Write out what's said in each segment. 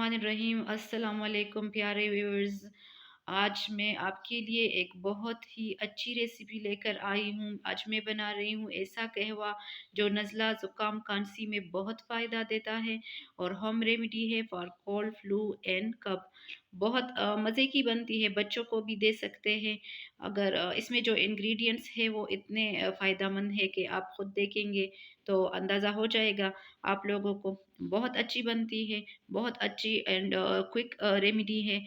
बिस्मिल्लाहिर्रहमानिर्रहीम। अस्सलाम वालेकुम प्यारे व्यूअर्स। आज मैं आपके लिए एक बहुत ही अच्छी रेसिपी लेकर आई हूँ। आज मैं बना रही हूँ ऐसा कहवा जो नज़ला ज़ुकाम खांसी में बहुत फ़ायदा देता है और होम रेमेडी है फॉर कोल्ड फ्लू एंड कफ। बहुत मज़े की बनती है, बच्चों को भी दे सकते हैं। अगर इसमें जो इंग्रेडिएंट्स है वो इतने फ़ायदेमंद है कि आप खुद देखेंगे तो अंदाज़ा हो जाएगा आप लोगों को। बहुत अच्छी बनती है, बहुत अच्छी एंड क्विक रेमेडी है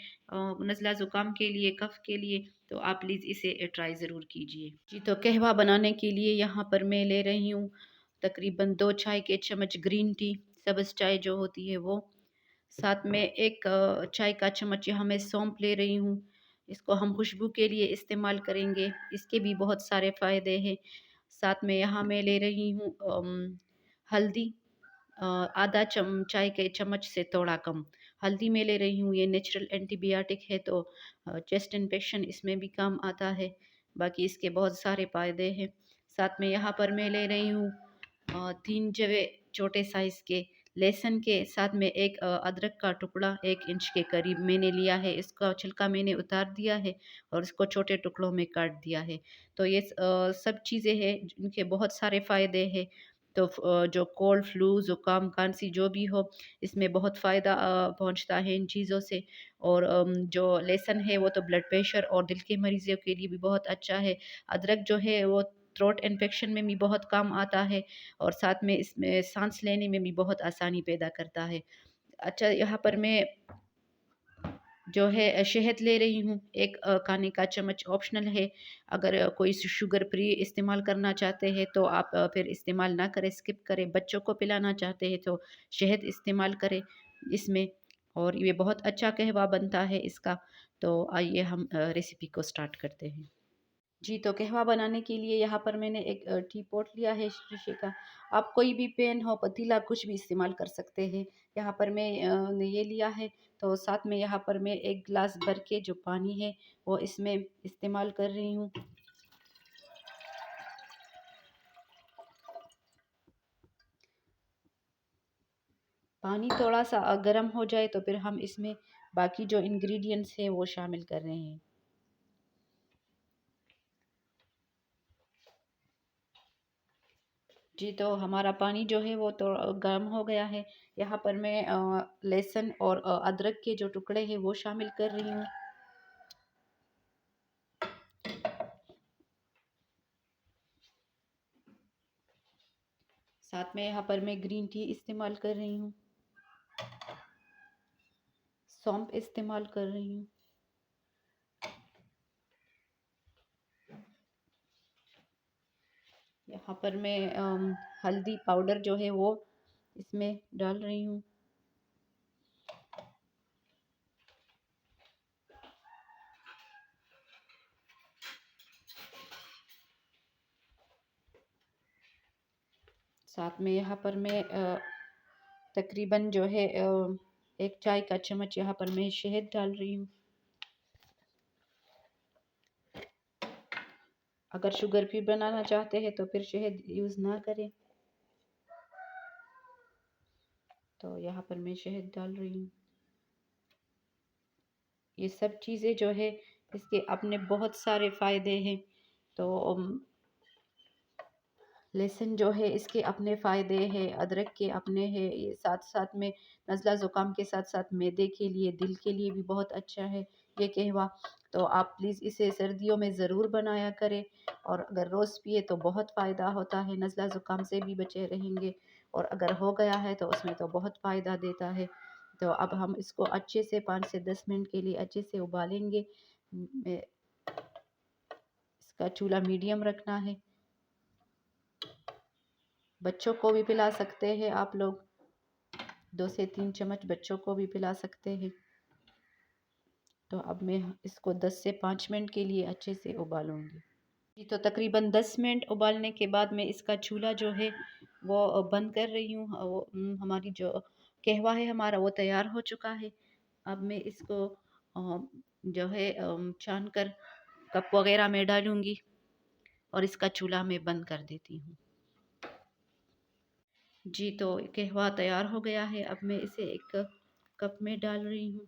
नज़ला ज़ुकाम के लिए, कफ़ के लिए। तो आप प्लीज़ इसे ट्राई ज़रूर कीजिए। जी, तो कहवा बनाने के लिए यहाँ पर मैं ले रही हूँ तकरीबन 2 चाय के चम्मच ग्रीन टी, सब्ज़ चाय जो होती है वो। साथ में 1 चाय का चम्मच यहाँ मैं सौंफ ले रही हूँ। इसको हम खुशबू के लिए इस्तेमाल करेंगे, इसके भी बहुत सारे फ़ायदे हैं। साथ में यहाँ मैं ले रही हूँ हल्दी, आधा चाय के चम्मच से थोड़ा कम हल्दी में ले रही हूँ। ये नेचुरल एंटीबायोटिक है तो चेस्ट इन्फेक्शन इसमें भी काम आता है। बाकी इसके बहुत सारे फ़ायदे हैं। साथ में यहाँ पर मैं ले रही हूँ 3 जवे छोटे साइज़ के लहसुन के, साथ में एक अदरक का टुकड़ा 1 इंच के करीब मैंने लिया है। इसका छिलका मैंने उतार दिया है और इसको छोटे टुकड़ों में काट दिया है। तो ये सब चीज़ें हैं जिनके बहुत सारे फ़ायदे हैं। तो जो कोल्ड फ्लू ज़ुकाम खांसी जो भी हो, इसमें बहुत फ़ायदा पहुँचता है इन चीज़ों से। और जो लहसुन है वो तो ब्लड प्रेशर और दिल के मरीज़ों के लिए भी बहुत अच्छा है। अदरक जो है वो थ्रोट इन्फेक्शन में भी बहुत काम आता है और साथ में इसमें साँस लेने में भी बहुत आसानी पैदा करता है। अच्छा, यहाँ पर मैं जो है शहद ले रही हूँ, 1 खाने का चम्मच ऑप्शनल है। अगर कोई शुगर फ्री इस्तेमाल करना चाहते हैं तो आप फिर इस्तेमाल ना करें, स्किप करें। बच्चों को पिलाना चाहते हैं तो शहद इस्तेमाल करें इसमें। और ये बहुत अच्छा कहवा बनता है इसका। तो आइए हम रेसिपी को स्टार्ट करते हैं। जी, तो कहवा बनाने के लिए यहाँ पर मैंने एक टी पॉट लिया है शीशे का। आप कोई भी पैन हो, पतीला कुछ भी इस्तेमाल कर सकते हैं। यहाँ पर मैं ने ये लिया है, तो साथ में यहाँ पर मैं 1 गिलास भर के जो पानी है वो इसमें इस्तेमाल कर रही हूँ। पानी थोड़ा-सा गर्म हो जाए तो फिर हम इसमें बाकी जो इंग्रीडिएंट्स हैं वो शामिल कर रहे हैं। जी, तो हमारा पानी जो है वो तो गर्म हो गया है। यहाँ पर मैं लहसुन और अदरक के जो टुकड़े हैं वो शामिल कर रही हूँ। साथ में यहाँ पर मैं ग्रीन टी इस्तेमाल कर रही हूँ, सौंफ इस्तेमाल कर रही हूँ। यहाँ पर मैं हल्दी पाउडर जो है वो इसमें डाल रही हूँ। साथ में यहाँ पर मैं तकरीबन जो है 1 चाय का चम्मच यहाँ पर मैं शहद डाल रही हूँ। अगर शुगर फ्री बनाना चाहते हैं तो फिर शहद यूज़ ना करें। तो यहाँ पर मैं शहद डाल रही हूँ। ये सब चीज़ें जो है इसके अपने बहुत सारे फ़ायदे हैं। तो लहसुन जो है इसके अपने फ़ायदे हैं, अदरक के अपने हैं। ये साथ-साथ में नज़ला ज़ुकाम के साथ-साथ मैदे के लिए, दिल के लिए भी बहुत अच्छा है ये कहवा। तो आप प्लीज़ इसे सर्दियों में ज़रूर बनाया करें और अगर रोज़ पिए तो बहुत फ़ायदा होता है, नज़ला ज़ुकाम से भी बचे रहेंगे। और अगर हो गया है तो उसमें तो बहुत फ़ायदा देता है। तो अब हम इसको अच्छे से 5 से 10 मिनट के लिए अच्छे से उबालेंगे। इसका चूल्हा मीडियम रखना है। बच्चों को भी पिला सकते हैं आप लोग, 2 से 3 चम्मच बच्चों को भी पिला सकते हैं। तो अब मैं इसको 10 से 5 मिनट के लिए अच्छे से उबालूँगी। जी, तो तकरीबन 10 मिनट उबालने के बाद मैं इसका चूल्हा जो है वो बंद कर रही हूँ। वो हमारी जो कहवा है हमारा वो तैयार हो चुका है। अब मैं इसको जो है छान कर कप वग़ैरह में डालूँगी और इसका चूल्हा मैं बंद कर देती हूँ। जी, तो कहवा तैयार हो गया है। अब मैं इसे एक कप में डाल रही हूँ।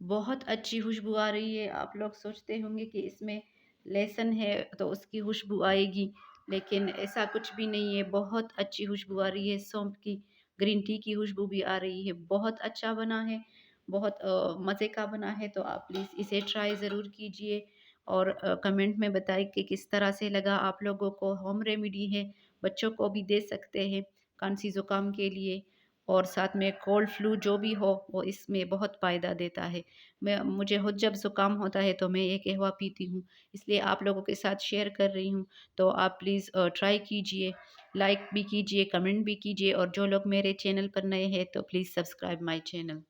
बहुत अच्छी खुशबू आ रही है। आप लोग सोचते होंगे कि इसमें लहसुन है तो उसकी खुशबू आएगी, लेकिन ऐसा कुछ भी नहीं है। बहुत अच्छी खुशबू आ रही है सौंफ की, ग्रीन टी की खुशबू भी आ रही है। बहुत अच्छा बना है, बहुत मज़े का बना है। तो आप प्लीज़ इसे ट्राई ज़रूर कीजिए और कमेंट में बताएं कि किस तरह से लगा आप लोगों को। होम रेमेडी है, बच्चों को भी दे सकते हैं खांसी ज़ुकाम के लिए, और साथ में कोल्ड फ्लू जो भी हो वो इसमें बहुत फ़ायदा देता है। मुझे खुद जब ज़ुकाम होता है तो मैं ये कहवा पीती हूँ, इसलिए आप लोगों के साथ शेयर कर रही हूँ। तो आप प्लीज़ ट्राई कीजिए, लाइक भी कीजिए, कमेंट भी कीजिए, और जो लोग मेरे चैनल पर नए हैं तो प्लीज़ सब्सक्राइब माय चैनल।